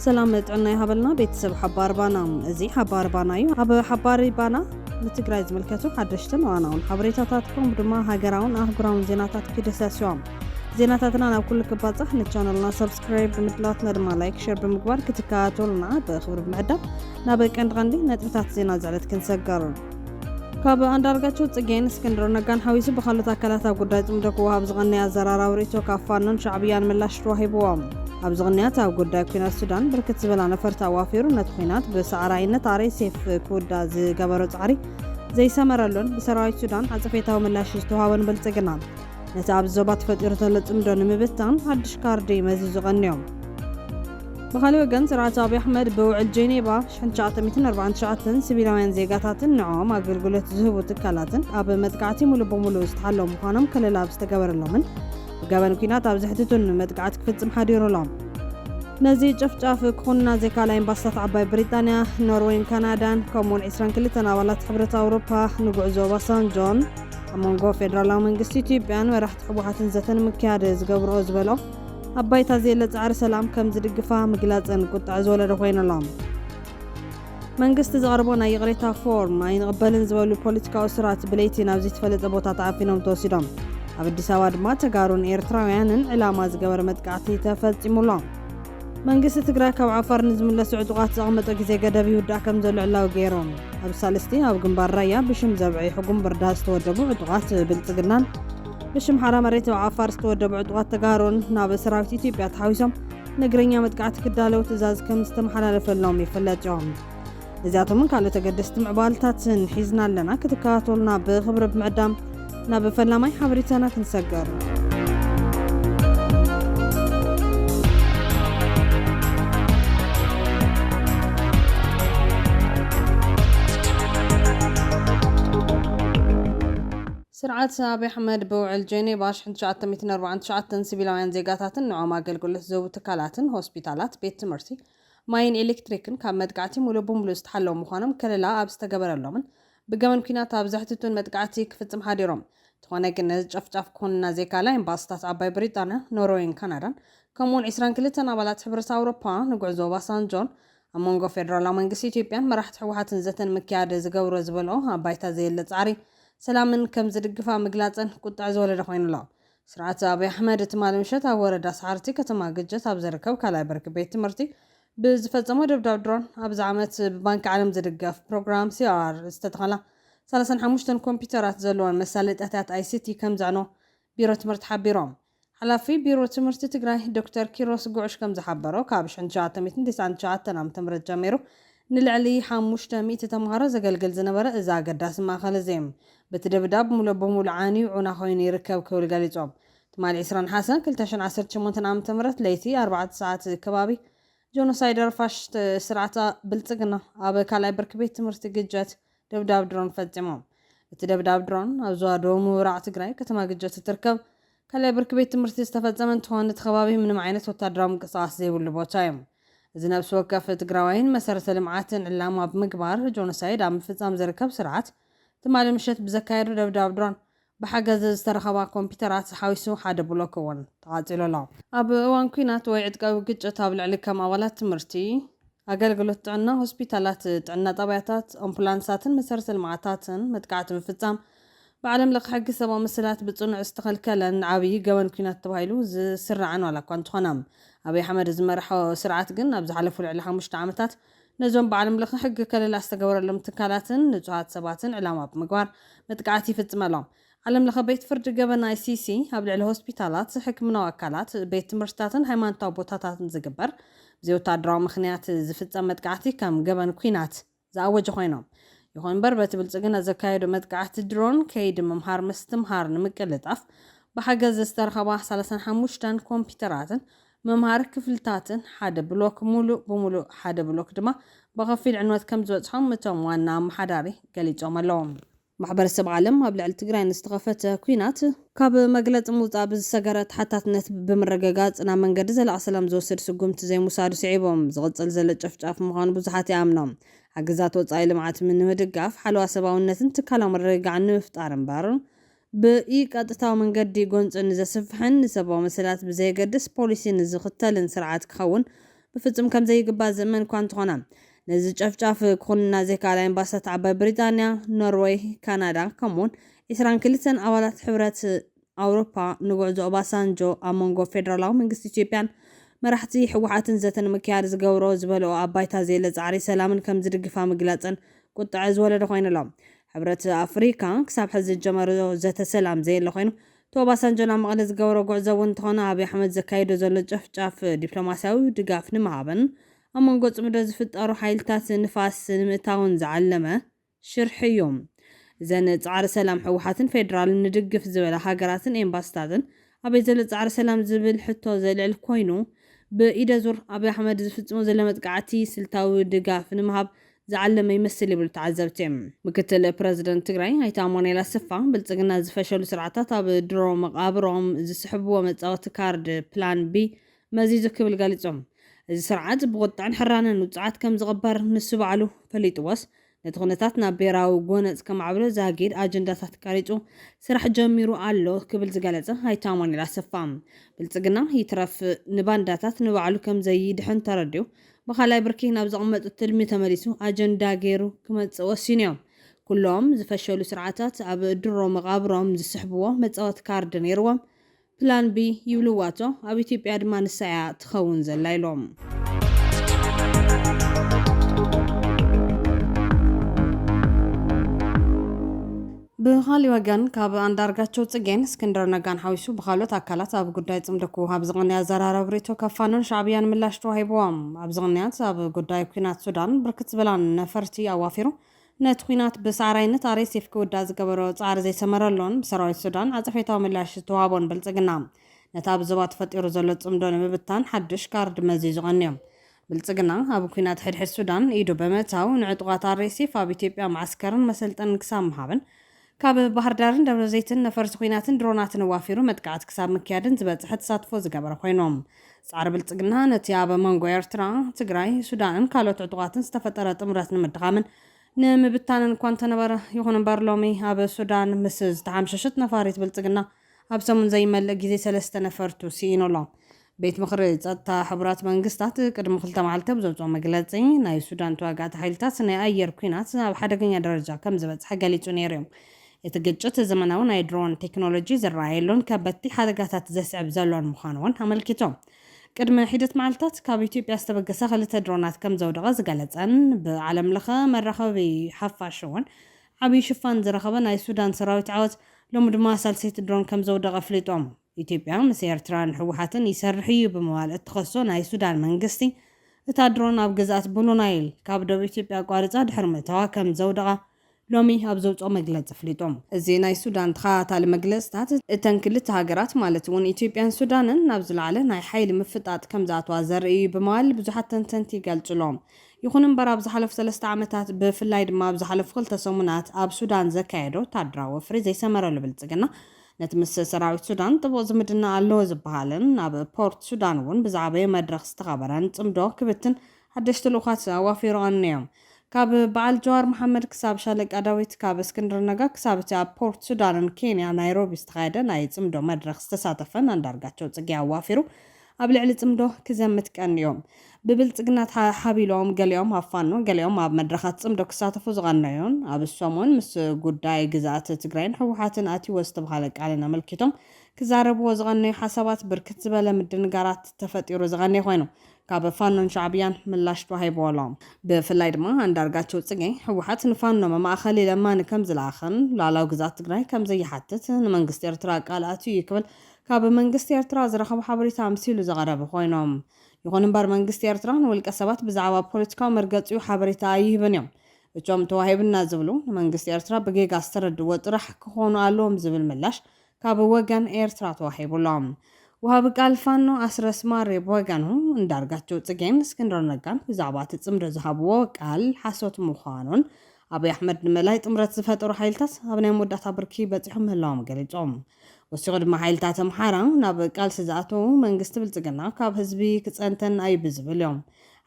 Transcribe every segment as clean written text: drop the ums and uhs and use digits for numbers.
سلام ጥዕና ይሃበልና ቤተሰብ ሓባር ባና እዚ ሓባር ባና እዩ ኣብ ሓባር ባና ንትግራይ ዝምልከቱ ሓደሽትን ዋናውን ሓበሬታታትኩም ድማ ሃገራውን ኣህጉራውን ዜናታት ክደሰስዎም ዜናታትና ናብ ኩሉ ክባጻሕ ንቻናልና ሰብስክራይብ ብምድላትና ድማ ላይክ ሼር ብምግባር ክትከታተሉና ብኽብሪ ብምዕዳም ናብ ቀንዲ ነጥብታት ዜና ዝዕለት ክንሰጋሩ ካብ አንዳርጋቸው ጽጌን እስክንድር ነጋን ሓዊሱ በኻሎት አካላት ጉዳይ ጽምዶ ክወሃብ ዝغني አዘራራው ሪቶ ካፋኖን ሻዕብያን ምላሽ ተዋሂብዎም ኣብ ዝغنيات ኣብ ጉዳይ ኩናት ሱዳን ብርክት ዝበላ ነፈርታ ዋፊሩ ነቲ ኩናት ብሰዓራይነት አርኤስኤፍ ክውዳ ዝገበሮ ጻዕሪ ዘይሰመረሉን ብሰራዊት ሱዳን አጽፌታው ምላሽ ዝተዋሃበን ብልጽግና ነቲ ኣብ ዞባ ተፈጢሩ ዘሎ ጽምዶ ንምብታን ሓድሽ ካርዲ መዚዙ ቀንዮም بخالي وقن سرعة أبي أحمد بوعد جنيبا شحنشات 249 سبيلاوين زيغاتاتن نعوم أقلقلت زهب وتكالاتن أب مدقعتي مولو بمولو استحلو مخانم كل لابس تقبر اللومن وقابن كينات أب زحدتون مدقعتك فتم حديرو لهم نزي جفجاف كخوننا زي كالاين بسطة عباي بريطانيا نوروين كندا كومون إسران كل تناولات حبرة أوروبا نقعزو بسان جون أمونغو فيدرالاو منقستي بيان ورحت حبوحاتن زتن مكيادز قبرو زبلو أباي تازيل لتعر سلام كم زدقفا مقلاتن قد عزولة رخوين اللهم منقست زغربونا يغريتا فورم ما ينقبلن زوالو بوليتكا أسرات بليتي نابزي تفلت أبوتا تعافينهم توسيدهم أبدي سواد ما تقارون إيرتراويانن علامة زقبر مدقعتي تفلتيمو اللهم منقست تقراكا وعفر نزم الله سعودوغات زغمتو كزي قدبي ودع كم زولو علاو غيرون أب سالستي أب قنبار رايا بشم زبعي حقوم برداز تودبو عدوغات بلتقنان بشم حرام ريت وعفار استودع بعضوات تقارون ناب سراوت إثيوبيا تحاويسهم نقرنيا مدقعت كدالو تزاز كم استمحلالف اللوم يفلجهم إذا من قالوا تقدست معبالتات حيزنا لنا كتكاتولنا بخبر بمعدام ناب فلاماي حبريتنا كنسقر سرعة أبي أحمد بوعل جيني باش حنشات 249 سبيلاوين زيغاتاتن نعوم أقلقلت زو تكالاتن هوسبيتالات بيت تمرتي ماين إلكتريكن كان مدقعتي مولو بمولو استحلو مخانم كللا أبستقبر اللومن بقامن كينات أبزحتتون مدقعتي كفتم حاديروم تخوانا قلنا جفجاف كوننا زيكالاين باستات عباي بريطانيا نوروين كندا كمون إسران كلتنا بلات حبرس أوروبا نقعزو باسان جون أمونغو فيدرالاو منقسي إثيوبيان مرحت حوحاتن زتن مكياد زقورو زبلو بايتا زي اللتعري سلامن كم زدقفا مقلاتن قد عزولة رخوين الله سرعة أبي أحمد تمال مشت أورد أسعارتي كتما قجت أبزركو كالاي برك بيت مرتي بزفتزمو دبداب درون أبزعمت ببانك عالم زدقف بروغرام CR استدخلا 35 كمبيوترات زلوان مسالة أتات ICT كم زعنو بيرو تمرت حبيروم حلافي بيرو تمرت تقراي دكتور كيروس قوعش كم زحبرو كابش انشاعتا 299 تنام تمرت جاميرو نلعلي حاموشتا 100 تمهارة زقلقل زنبرة إذا قداس ما خلزيم بتدبداب مولو بمول عاني وعنا خوين يركب كول قاليتهم تمال عسران حسن كلتاشن 18 عام تمرت ليتي 4 ساعات كبابي جونوسايدر فاشت سرعتا بلتقنا أبا كالاي بركبيت تمرت قجات دبداب درون فاتمهم بتدبداب درون أبزوادو مورع تقراي كتما قجات تركب كالاي بركبيت تمرت استفاد زمن تهوانت خبابي من معينة وتدرام قصاص زي واللي بوتايم إذا نفس وقفت تقراوين مسارة المعاتن علامة بمقبار جونوسايد عم فزام زركب سرعات تمال مشت بزكاير دبداب درون بحاجة استرخبا كمبيوترات حاويسو حدا بلوك ون تعاطيلو لا أب وان كينات ويعد قاو قجة تابل عليك ماولات تمرتي أقلقلت عنا هوسبيتالات عنا طبيعتات أمبولانساتن مسارة المعاتاتن متقعت بفزام بعلم لك حق سبا مسلات بتصنع استقل كلن عابي قوان كينات تبايلو سرعان ولا كنت خنام أبي حمد زمرحو سرعات قلنا بزعلفو العليها مش تعامتات نزوم بعلم لك حق كلل استقبر لهم تكالاتن نجوهات سباتن علامة بمقوار متقعتي في التمالهم علم لك بيت فرد قبن ICC هبلع الهوسبيتالات حكمنا وكالات بيت مرشتاتن هيمان طابوتاتاتن زقبر زيو تادراو مخنيات زفتة متقعتي كم قبن كوينات زاوج خوينهم يخون بربت بلتقنا زكايدو متقعت درون كيد ممهار مستمهار نمكلتاف بحاجة زسترخبا 35 كمبيوتراتن ممهار كفلتاتن حدا بلوك مولو بمولو حدا بلوك دما بغفيل عنوات كم زوجهم متوم وانا محداري قليجهم اللوم محبر السبع عالم قبل التقرين استغفت كوينات كاب مقلت موطا بالسقرات حتاتنت بمرقاقات انا من قد زل عسلام زوسر سقومت زي مسادو سعيبهم زغطل زل جفجاف مغان بزحاتي عامنهم حقزات وطايل معات من مدقاف حلوة سباونتن تكالو مرقا عنو مفتارن بارن بإيك أتتاو من قدي قونت إن إذا سفحن سبا مسلات بزي قدس بوليسين إذا ختالن سرعات كخون بفصم كم زي قبا زمن كوانت خونا نزي ጨፍጫፍ كوننا زي كالا امباسات عباي بريطانيا نروي كندا كمون إسران كلتن أولات حبرات أوروبا نقعدو أباسانجو أمونغو فيدرالاو منغست إثيوبيان مرحتي حوحاتن زتن مكيار زغورو زبلو أبايتا زي لزعري سلامن كم زرقفا مقلاتن كنت عز ولا خوين لهم حبرات أفريقيا كساب حز الجمرو زت سلام زي لخوينو تو باسانجو نمغلز غورو قعزوون تخونا أبي أحمد زكايدو زلو ጨፍጫፍ دبلوماسياوي دقاف نمهابن أمونغو تمدو زفتقرو حيلتات نفاس نمتاون زعلمه شرحيوم زن تعار سلام حوحاتن فيدرال ندقف زبل هاجراتن امباستادن ابي زل تعار سلام زبل حتو زلعل كوينو بإيدا زور ابي احمد زفتمو زلمت قعتي سلتاوي دقاف نمهاب زعلم يمثل يبل تعذبتم مكتل بريزيدنت تግራይ هيتامون الى سفا بلصقنا زفشلو سرعتات اب درو مقابروم زسحبو مصاوت كارد بلان بي مزيزو كبل قالصوم እዚ ስርዓት ብቁጣዕን ሕራንን ውፅዓት ከም ዝቕበር ንሱ ባዕሉ ፈሊጥዎስ ነቲ ኩነታትና ብሄራዊ ጎነፅ ከማዕብሎ ዛጊድ ኣጀንዳታት ቀሪፁ ስራሕ ጀሚሩ ኣሎ ክብል ዝገለጸ ሃይታሞን ኢላሰፋ ብልጽግና ይትረፍ ንባንዳታት ንባዕሉ ከም ዘይድሕን ተረድዩ ብኻላይ ብርኪ ናብ ዝቕመጡ ትልሚ ተመሊሱ ኣጀንዳ ገይሩ ክመጽእ ወሲኑ እዮም ኩሎም ዝፈሸሉ ስርዓታት ኣብ ድሮ መቃብሮም ዝስሕብዎ መጻወት ካርድ ነይርዎም ፕላን ቢ ይብልዋቶ ኣብ ኢትዮጵያ ድማ ንሳያ ትኸውን ዘላ ኢሎም ብኻሊ ወገን ካብ አንዳርጋቸው ጽጌን እስክንድር ነጋን ሓዊሱ ብኻሎት አካላት ኣብ ጉዳይ ጽምደኩ ኣብ ዝቕንያ ዘራረብ ሪቶ ከፋኑን ሻዕብያን ምላሽ ተዋሂቦም ኣብ ዝቕንያት ኣብ ጉዳይ ኩናት ሱዳን ብርክት ዝበላን ነፈርቲ ኣዋፊሩ ነቲ ኩናት ብሳዕራይነት አርኤስኤፍ ክውዳ ዝገበሮ ጻዕሪ ዘይሰመረሎን ብሰራዊት ሱዳን ኣጸፈታዊ ምላሽ ተዋሃቦን ብልጽግና ነታ ኣብ ዞባ ተፈጢሩ ዘሎ ጽምዶ ንምብታን ሓድሽ ካርድ መዚዙ ቀንዮም ብልጽግና ኣብ ኩናት ሕድሕድ ሱዳን ኢዱ በመታው ንዕጡቃት አርኤስኤፍ ኣብ ኢትዮጵያ ማዕስከርን መሰልጠን ክሳብ ምሃብን ካብ ባህር ዳርን ደብረ ዘይትን ነፈርቲ ኩናትን ድሮናትን ዋፊሩ መጥቃዕት ክሳብ ምክያድን ዝበጽሐ ተሳትፎ ዝገበረ ኮይኖም ጻዕሪ ብልጽግና ነቲ ኣብ መንጎ ኤርትራ ትግራይ ሱዳንን ካልኦት ዕጡቃትን ዝተፈጠረ ጥምረት ንምድኻምን ንምብታንን እኳ እንተነበረ ይኹን እምበር ሎሚ ኣብ ሱዳን ምስ ዝተሓምሸሸት ነፋሪት ብልጽግና ኣብ ሰሙን ዘይመልእ ግዜ 3 ነፈርቱ ሲኢኖሎ ቤት ምክሪ ጸጥታ ሕቡራት መንግስታት ቅድሚ 2 መዓልቲ ብዘውፅኦ መግለጺ ናይ ሱዳን ተዋጋእቲ ሓይልታት ናይ ኣየር ኩናት ኣብ ሓደገኛ ደረጃ ከም ዝበጽሐ ገሊጹ ነይሩ እዮም እቲ ግጭት ዘመናዊ ናይ ድሮን ቴክኖሎጂ ዝረኣየሉን ከበድቲ ሓደጋታት ዘስዕብ ዘሎን ምዃኑ እውን ኣመልኪቶም ቅድሚ ሒደት መዓልትታት ካብ ኢትዮጵያ ዝተበገሰ 2 ድሮናት ከም ዘውደቐ ዝገለጸን ብዓለም ለኸ መራኸቢ ሓፋሽ እውን ዓብዪ ሽፋን ዝረኸበ ናይ ሱዳን ሰራዊት ዓወት ሎሚ ድማ ሳልሰይቲ ድሮን ከም ዘውደቐ ኣፍሊጦም ኢትዮጵያ ምስ ኤርትራን ሕወሓትን ይሰርሕ እዩ ብምባል እትኸሶ ናይ ሱዳን መንግስቲ እታ ድሮን ኣብ ግዛት ብሉ ናይል ካብ ደቡብ ኢትዮጵያ ቋሪፃ ድሕሪ ምእታዋ ከም ዘውደቐ ሎሚ ኣብ ዘውፅኦ መግለፂ ኣፍሊጦም እዚ ናይ ሱዳን ተኸታታሊ መግለፅታት እተን ክልተ ሃገራት ማለት እውን ኢትዮጵያን ሱዳንን ናብ ዝለዓለ ናይ ሓይሊ ምፍጣጥ ከም ዝኣትዋ ዘርኢ ብምባል ብዙሓት ተንተንቲ ይገልጹሎም ይኹን እምበር ኣብ ዝሓለፉ 3 ዓመታት ብፍላይ ድማ ኣብ ዝሓለፉ 2 ሰሙናት ኣብ ሱዳን ዘካየዶ ወታደራዊ ወፍሪ ዘይሰመረሉ ብልጽግና ነቲ ምስ ሰራዊት ሱዳን ጥቡቕ ዝምድና ኣለዎ ዝበሃልን ኣብ ፖርት ሱዳን እውን ብዛዕባ መድረኽ ዝተኸበረን ጽምዶ ክብትን ሓደሽቲ ልኡኻት ኣዋፊሩ ቀኒዮም ካብ በዓል ጀዋር መሐመድ ክሳብ ሻለቃ ዳዊት ካብ እስክንድር ነጋ ክሳብ እቲ ኣብ ፖርት ሱዳንን ኬንያ ናይሮቢ ዝተኻየደ ናይ ጽምዶ መድረኽ ዝተሳተፈን አንዳርጋቸው ጽጌ ኣዋፊሩ ኣብ ልዕሊ ጽምዶ ክዘምት ቀኒዮም ብብልጽግና ሓቢሎም ገሊኦም ኣብ ፋኖ ገሊኦም ኣብ መድረኻት ጽምዶ ክሳተፉ ዝቐነዩን ኣብ ሰሞን ምስ ጉዳይ ግዛኣት ትግራይን ሕወሓትን ኣትይዎ ዝተባሃለ ቃልን ኣመልኪቶም ክዛረብዎ ዝቐነዩ ሓሳባት ብርክት ዝበለ ምድንጋራት ተፈጢሩ ዝቐነዩ ኮይኑ ካብ ፋኖን ሻዕብያን ምላሽ ተዋሂብዎም ብፍላይ ድማ አንዳርጋቸው ጽጌ ሕወሓት ንፋኖ መማእኸሊ ለማን ከም ዝለኣኸን ላዕላዊ ግዛት ትግራይ ከም ዘይሓትት ንመንግስቲ ኤርትራ ቃል ኣትዩ ይክብል ካብ መንግስቲ ኤርትራ ዝረኸቡ ሓበሬታ ኣምሲሉ ዘቐረበ ኮይኖም ይኹን እምበር መንግስቲ ኤርትራ ንውልቀ ሰባት ብዛዕባ ፖለቲካዊ መርገፂኡ ሓበሬታ ኣይህብን እዮም እቶም ተዋሂብና ዝብሉ ንመንግስቲ ኤርትራ ብጌጋ ዝተረድዎ ጥራሕ ክኾኑ ኣለዎም ዝብል ምላሽ ካብ ወገን ኤርትራ ተዋሂብሎም ወሃብ ቃል ፋኖ ኣስረስ ማሬ ወገኑ አንዳርጋቸው ጽጌን እስክንድር ነጋን ብዛዕባ እቲ ጽምዶ ዝሃብዎ ቃል ሓሶት ምዃኑን አብይ አሕመድ ንመላይ ጥምረት ዝፈጠሩ ሓይልታት ኣብ ናይ መወዳእታ ብርኪ በፂሖም ምህላዎም ገሊፆም ወሲኹ ድማ ሓይልታት ኣምሓራ ናብ ቃልሲ ዝኣተዉ መንግስቲ ብልጽግና ካብ ህዝቢ ክጸንተን ኣይብዝብል እዮም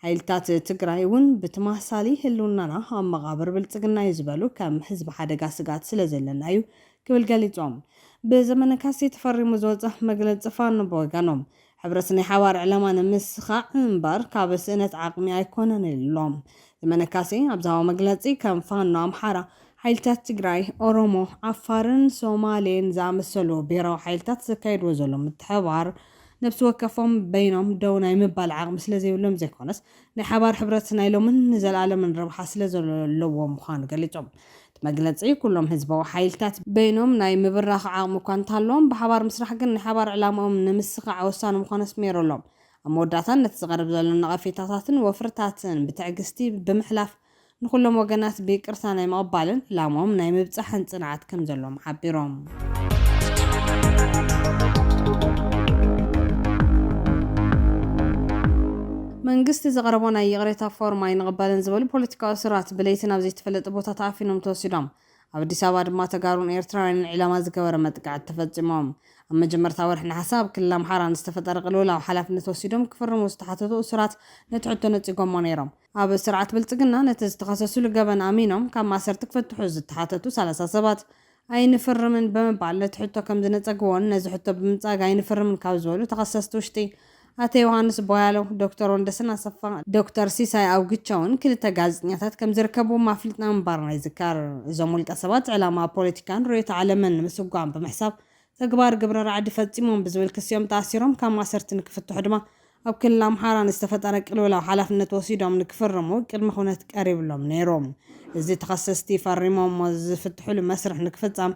ሓይልታት ትግራይ እውን ብተመሳሳሊ ህልውናና ኣብ መቃብር ብልጽግና ይዝበሉ ከም ህዝቢ ሓደጋ ስጋት ስለ ዘለና እዩ ክብል ገሊፆም ብዘመነ ካሴ ተፈሪሙ ዝወፀ መግለፂ ፋኖ ብወገኖም ሕብረት ናይ ሓባር ዕላማ ንምስኻዕ እምበር ካብ ስእነት ዓቕሚ ኣይኮነን ኢሎም ዘመነካሴ ኣብዛዊ መግለፂ ከም ፋኖ ኣምሓራ ሓይልታት ትግራይ ኦሮሞ ዓፋርን ሶማሌን ዝኣመሰሉ ብሄራዊ ሓይልታት ዘካየድዎ ዘሎ ምትሕብባር ነብሲ ወከፎም በይኖም ደው ናይ ምባል ዓቕሚ ስለ ዘይብሎም ዘይኮነስ ናይ ሓባር ሕብረት ናይ ሎምን ንዘለኣለምን ረብሓ ስለ ዘለዎ ምዃኑ ገሊፆም መግለፂ ኩሎም ህዝባዊ ሓይልታት በይኖም ናይ ምብራኽ ዓቕሚ እኳ እንተሃለዎም ብሓባር ምስራሕ ግን ናይ ሓባር ዕላምኦም ንምስኻዕ ወሳኒ ምዃኑ ኣስሚሮሎም ኣብ መወዳእታ ነቲ ዝቐርብ ዘሎ ነቐፌታታትን ወፍርታትን ብትዕግስቲ ብምሕላፍ ንኩሎም ወገናት ብይቅርታ ናይ ምቕባልን ዕላምኦም ናይ ምብፃሕን ጽንዓት ከም ዘሎም ሓቢሮም መንግስቲ ዘቕረቦ ናይ ይቕሬታ ፎርማ ይንቕበልን ዝበሉ ፖለቲካዊ ስራት ብለይቲ ናብ ዘይተፈለጠ ቦታ ተኣፊኖም ተወሲዶም ኣብ አዲስ ኣበባ ድማ ተጋሩን ኤርትራውያንን ዕላማ ዝገበረ መጥቃዕቲ ተፈፂሞም ኣብ መጀመርታ ወርሒ ናሓሰ ኣብ ክልል ኣምሓራ ዝተፈጠረ ቅልውላው ሓላፍነት ወሲዶም ክፍርሙ ዝተሓተቱ ስራት ነቲ ሕቶ ነፂጎሞ ነይሮም ኣብ ስርዓት ብልፅግና ነቲ ዝተኸሰሱሉ ገበን ኣሚኖም ካብ ማሰርቲ ክፈትሑ ዝተሓተቱ 30 ሰባት ኣይንፍርምን ብምባል ነቲ ሕቶ ከም ዝነፀግዎን ነዚ ሕቶ ብምፃግ ኣይንፍርምን ካብ ዝበሉ ተኸሰስቲ ውሽጢ ኣቶ ዮሃንስ ቦያሎ ዶክተር ወንደሰን ኣሰፋ ዶክተር ሲሳይ ኣውግቻውን ክልተ ጋዜጠኛታት ከም ዝርከቡ ማፍሊጥና ምንባርና ይዝካር እዞም ውልቀ ሰባት ዕላማ ፖለቲካን ርዕዮተ ዓለምን ንምስጓም ብምሕሳብ ተግባር ግብረ ራዕዲ ፈፂሞም ብዝብል ክስዮም ተኣሲሮም ካብ ማሰርቲ ንክፍትሑ ድማ ኣብ ክልል ኣምሓራ ዝተፈጠረ ቅልውላው ሓላፍነት ወሲዶም ንክፍርሙ ቅድሚ ኩነት ቀሪብሎም ነይሮም እዚ ተኸሰስቲ ፈሪሞም ዝፍትሑሉ መስርሕ ንክፍፃም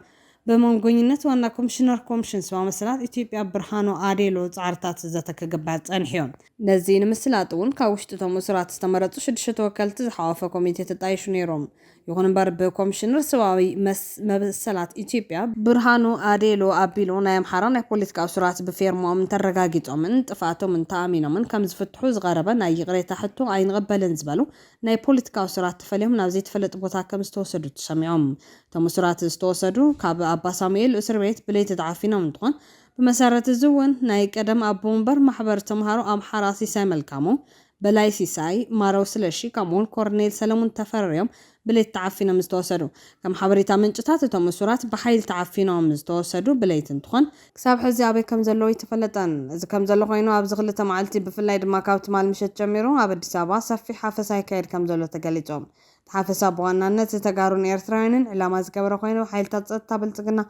በመንጎኝነት ዋና ኮሚሽነር ኮሚሽን ሰባ መሰላት ኢትዮጵያ ብርሃኑ ኣዴሎ ጻዕርታት ዘተከገባዕ ጸንሕዮም ነዚ ንምስላጥ እውን ካብ ውሽጥቶም ስራት ዝተመረጹ 6 ተወከልቲ ዝሓወፈ ኮሚቴ ተጣይሹ ነይሮም ይኹን እምበር ብኮሚሽነር ሰብኣዊ መሰላት ኢትዮጵያ ብርሃኑ ኣዴሎ ኣቢሉ ናይ ኣምሓራ ናይ ፖለቲካዊ ስራት ብፌርሞም ተረጋጊጾምን ጥፋቶም ተኣሚኖምን ከም ዝፍትሑ ዝቐረበ ናይ ይቕሬታ ሕቶ ኣይንቕበልን ዝበሉ ናይ ፖለቲካዊ ስራት ተፈልዮም ናብ ዘይተፈለጠ ቦታ ከም ዝተወሰዱ ተሰሚዖም እቶም ስራት ዝተወሰዱ ካብ ኣባ ሳሙኤል እስር ቤት ብለይቲ ተዓፊኖም እንትኾን ብመሰረት እዚ እውን ናይ ቀደም ኣቦ ወንበር ማሕበር ተምሃሮ ኣምሓራ ሲሳይ መልካሙ በላይ ሲሳይ ማረው ስለሺ ከምኡውን ኮርኔል ሰለሙን ተፈርዮም ብለይቲ ተዓፊኖም ዝተወሰዱ ከም ሓበሬታ ምንጭታት እቶም እሱራት ብሓይል ተዓፊኖም ዝተወሰዱ ብለይቲ እንትኾን ክሳብ ሕዚ ኣበይ ከም ዘለዎ ይተፈለጠን እዚ ከም ዘሎ ኮይኑ ኣብዚ ክልተ መዓልቲ ብፍላይ ድማ ካብ ትማል ምሸት ጀሚሩ ኣብ አዲስ ኣበባ ሰፊሕ ሓፈሳ ይካየድ ከም ዘሎ ተገሊጾም ሓፈሳ ብዋናነት ተጋሩን ኤርትራውያንን ዕላማ ዝገበረ ኮይኑ ሓይልታት ጸጥታ ብልጽግና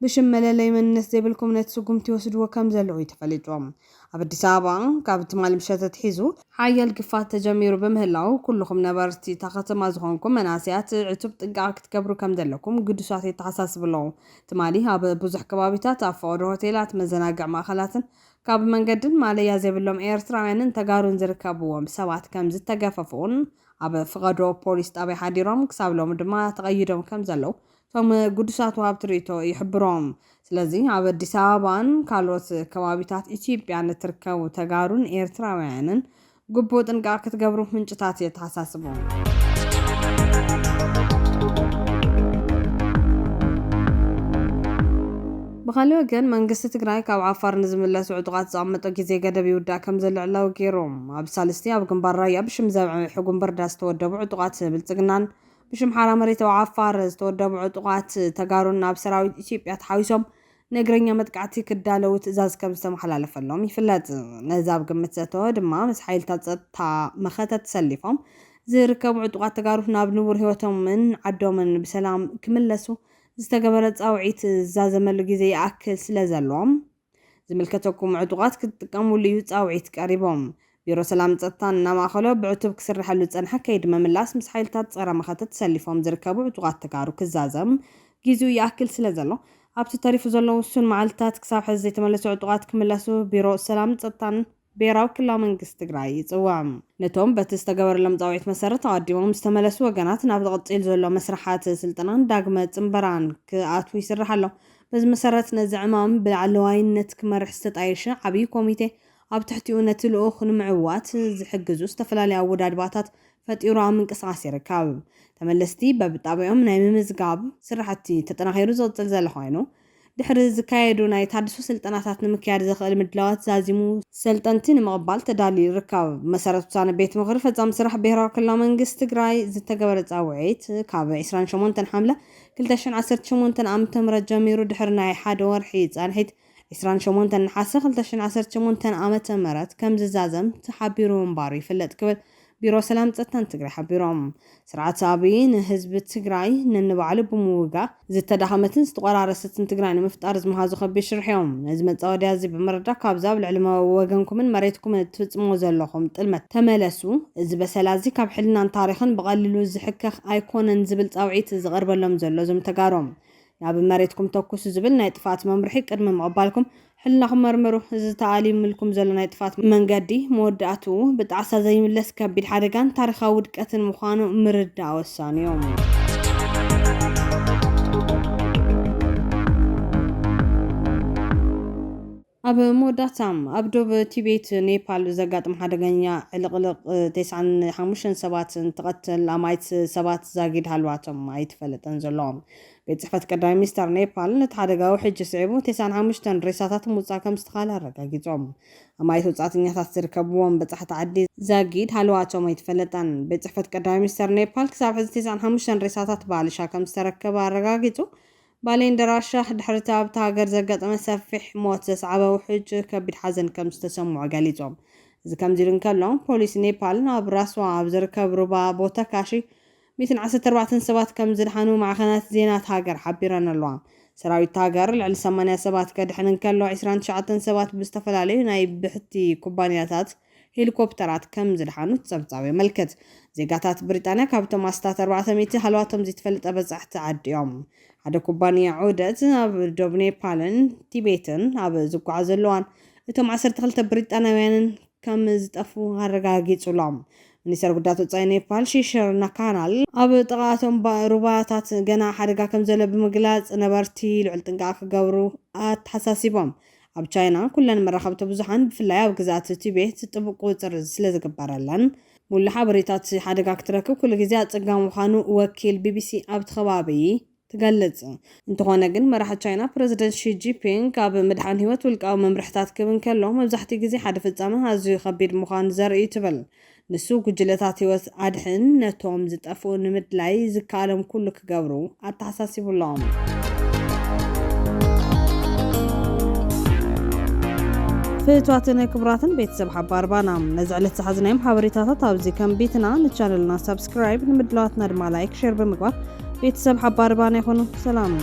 ብሽም መለለይ መንነት ዘይብልኩም ነቲ ስጉምቲ ወስድዎ ከም ዘለዎ ተፈሊጦም ኣብ አዲስ ኣበባ ካብ ትማል ምሸት ተሒዙ ሓያል ግፋት ተጀሚሩ በምህላው ኩልኩም ነበርቲ ታኸተማ ዝኾንኩም መናስያት ዕቱብ ጥንቃቄ ክትገብሩ ከም ዘለኩም ግዱሳት የተሓሳስብለው ትማሊ ኣብ ብዙሕ ከባቢታት ኣብ ፈቅዶ ሆቴላት መዘናግዕ ማእከላትን ካብ መንገድን ማለያ ዘይብሎም ኤርትራውያንን ተጋሩን ዝርከብዎም ሰባት ከም ዝተገፈፉን ኣብ ፍቀዶ ፖሊስ ጣብያ ሓዲሮም ክሳብ ሎሚ ድማ ተቀይዶም ከም ዘለው ቶም ጉዱሳት ወሃብቲ ርእቶ ይሕብሮም ስለዚ ኣብ አዲስ ኣበባን ካልኦት ከባቢታት ኢትዮጵያ ንትርከቡ ተጋሩን ኤርትራውያንን ግቡእ ጥንቃቄ ክትገብሩ ምንጭታት የተሓሳስቡ ብኻልእ ወገን መንግስቲ ትግራይ ካብ ዓፋር ንዝምለሱ ዕጡቃት ዝቐመጦ ግዜ ገደብ ይውዳእ ከም ዘሎ ዕላው ገይሮም ኣብ ሳልስቲ ኣብ ግንባር ራያ ብሽም ዘብዐ ሕጉም በርዳ ዝተወደቡ ዕጡቃት ብልጽግናን ብሽም ሓራ መሬት ዓፋር ዝተወደቡ ዕጡቃት ተጋሩን ናብ ሰራዊት ኢትዮጵያ ተሓዊሶም ነገረኛ መጥቃዕቲ ክዳለው ትእዛዝ ከም ዝተመሓላለፈሎም ይፍለጥ ነዚ ኣብ ግምት ዘተወ ድማ ምስ ሓይልታት ጸጥታ መኸተት ተሰሊፎም ዝርከቡ ዕጡቃት ተጋሩ ናብ ንቡር ህይወቶምን ዓዶምን ብሰላም ክምለሱ ዝተገበረ ጻውዒት ዝዛዘመሉ ግዜ ይኣክል ስለ ዘሎም ዝምልከተኩም ዕጡቃት ክትጥቀሙሉ እዩ ጻውዒት ቀሪቦም ቢሮ ሰላም ጸጥታን እናማእኸሎ ብዕቱብ ክስርሐሉ ጸንሐ ከይድ መምላስ ምስ ሓይልታት ጸረ መኸተት ተሰሊፎም ዝርከቡ ዕጡቃት ተጋሩ ክዛዘም ግዚኡ ይኣክል ስለ ዘሎ ኣብቲ ተሪፉ ዘሎ ውሱን መዓልትታት ክሳብ ሕዚ ዘይተመለሱ ዕጡቃት ክምለሱ ቢሮ ሰላም ጸጥታን ብሄራዊ ክልላዊ መንግስቲ ትግራይ ይጽዋዕ ነቶም በቲ ዝተገበረሎም ጻውዒት መሰረት ኣዋዲሞም ዝተመለሱ ወገናት ናብ ዝቕጽል ዘሎ መስራሓት ስልጠናን ዳግመ ጽምበራን ክኣትዉ ይስራሕ ኣሎ በዚ መሰረት ነዚ ዕማም ብላዕለዋይነት ክመርሕ ዝተጣየሸ ዓብዪ ኮሚቴ ኣብ ትሕቲኡ ነቲ ልኡኽ ንምዕዋት ዝሕግዙ ዝተፈላለዩ ኣወዳድባታት ፈጢሩ ኣብ ምንቅስቓስ ይርከብ ተመለስቲ በብጣብዖም ናይ ምምዝጋብ ስራሕቲ ተጠናኺሩ ዝቕጽል ዘሎ ኮይኑ ድሕሪ ዝካየዱ ናይ ታድሶ ስልጠናታት ንምክያድ ዝኽእል ምድላዋት ዛዚሙ ሰልጠንቲ ንምቕባል ተዳልዩ ይርከብ መሰረት ውሳነ ቤት ምኽሪ ፈጻሚ ስራሕ ብሄራዊ ክልላዊ መንግስቲ ትግራይ ዝተገበረ ጻውዒት ካብ 28 ሓምለ 2018 ዓ.ም ጀሚሩ ድሕሪ ናይ ሓደ ወርሒ ጸንሒት 28 نحاسة 2018 ዓመተ ምህረት ከም ዝዛዘም ተሓቢሩ እምባሩ ይፍለጥ ክብል ቢሮ ሰላም ጸጥታን ትግራይ ሓቢሮም ስርዓት አብይ ንህዝቢ ትግራይ ንንባዕሉ ብምውጋእ ዝተዳኸመትን ዝተቆራረሰትን ትግራይ ንምፍጣር ዝመሃዙ ከቢድ ሽርሕዮም ነዚ መጻወድያ እዚ ብምርዳእ ካብዛብ ልዕሊ ወገንኩምን መሬትኩምን ትፍጽሞ ዘለኹም ጥልመት ተመለሱ እዚ በሰላ እዚ ካብ ሕልናን ታሪኽን ብቐሊሉ ዝሕከኽ ኣይኮነን ዝብል ጻውዒት ዝቐርበሎም ዘሎ ዞም ተጋሮም ናብ መሬትኩም ተኩስ ዝብል ናይ ጥፋት መምርሒ ቅድሚ ምቕባልኩም ሕልናኹም መርምሩ እዚ ተኣሊምልኩም ዘሎ ናይ ጥፋት መንገዲ መወዳእቱ ብጣዕሳ ዘይምለስ ከቢድ ሓደጋን ታሪኻዊ ውድቀትን ምዃኑ ምርዳእ ወሳኒ እዮም ኣብ መወዳእታም ኣብ ዶብ ቲቤት ኔፓል ዘጋጥም ሓደገኛ ዕልቕልቕ 95 ሰባት ተቐተል ኣማይት ሰባት ዛጊድ ሃልዋቶም ኣይትፈለጠን ዘለዎም ቤት ጽሕፈት ቀዳማይ ሚኒስትር ኔፓል ነቲ ሓደጋዊ ሕጂ ስዒቡ 95 ሬሳታት ምውፃእ ከም ዝተኻለ ኣረጋጊጾም ኣማይት ወጻእተኛታት ዝርከብዎም በጻሕቲ ዓዲ ዛጊድ ሃልዋቶም ኣይትፈለጠን ቤት ጽሕፈት ቀዳማይ ሚኒስትር ኔፓል ክሳብ ሕዚ 95 ሬሳታት ባልሻ ከም ዝተረከበ ኣረጋጊጹ ባሌን ደራሻህ ድሕሪታ ኣብታ ሃገር ዘጋጠመ ሰፊሕ ሞት ዘስዓበ ውሕጅ ከቢድ ሓዘን ከም ዝተሰምዑ ገሊጾም እዚ ከምዚ ኢሉ እንከሎ ፖሊስ ኔፓል ኣብ ራስዋ ኣብ ዝርከብ ሩባ ቦታ ካሺ 114 ሰባት ከም ዝድሓኑ ማዕኸናት ዜናት ሃገር ሓቢረን ኣለዋ ሰራዊት ሃገር ልዕሊ 80 ሰባት ከድሕን እንከሎ 29 ሰባት ብዝተፈላለዩ ናይ ብሕቲ ኩባንያታት ሄሊኮፕተራት ከም ዝድሓኑ ጸብጻብ የመልክት ዜጋታት ብሪጣንያ ካብቶም ኣስታት 400 ሃልዋቶም ዝተፈልጠ በጻሕቲ ዓዲዮም ሓደ ኩባንያ ዑደት ኣብ ዶብ ኔፓልን ቲቤትን ኣብ ዝጓዓዙ ዘለዋን እቶም 12 ብሪጣንያውያንን ከም ዝጠፉ ኣረጋጊጹሎም ሚኒስትር ጉዳያት ወጻኢ ኔፓል ሺሽር ናካናል ኣብ ጥቃቶም ሩባታት ገና ሓደጋ ከም ዘሎ ብምግላጽ ነበርቲ ልዕል ጥንቃቐ ክገብሩ ኣተሓሳሲቦም ኣብ ቻይና ኩለን መራኸብቲ ብዙሓን ብፍላይ ኣብ ግዛት ቲቤት ጥቡቅ ቁፅር ስለ ዝግበረለን ሙሉ ሓበሬታት ሓደጋ ክትረክብ ኩሉ ግዜ ኣጸጋሚ ምዃኑ ወኪል ቢቢሲ ኣብቲ ከባቢ ትገልጽ እንተኾነ ግን መራሒ ቻይና ፕሬዚደንት ሺ ጂንፒንግ ኣብ ምድሓን ህይወት ውልቃዊ መምርሕታት ክብን ከሎ መብዛሕትኡ ግዜ ሓደ ፍጻመ ኣዝዩ ከቢድ ምዃኑ ዘርኢ ትብል ንሱ ጉጅለታት ህይወት ኣድሕን ነቶም ዝጠፍኡ ንምድላይ ዝከኣሎም ኩሉ ክገብሩ ኣተሓሳሲቡሎም ፍትዋትን ክብራትን ቤተሰብ ሓባር ባናም ነዚ ዕለት ዝሓዝናዮም ሓበሬታታት ኣብዚ ከም ቤትና ንቻነልና ሰብስክራይብ ንምድላዋትና ድማ ላይክ ሼር ብምግባር ቤተሰብ ሓባር ባና ይኹኑ ሰላም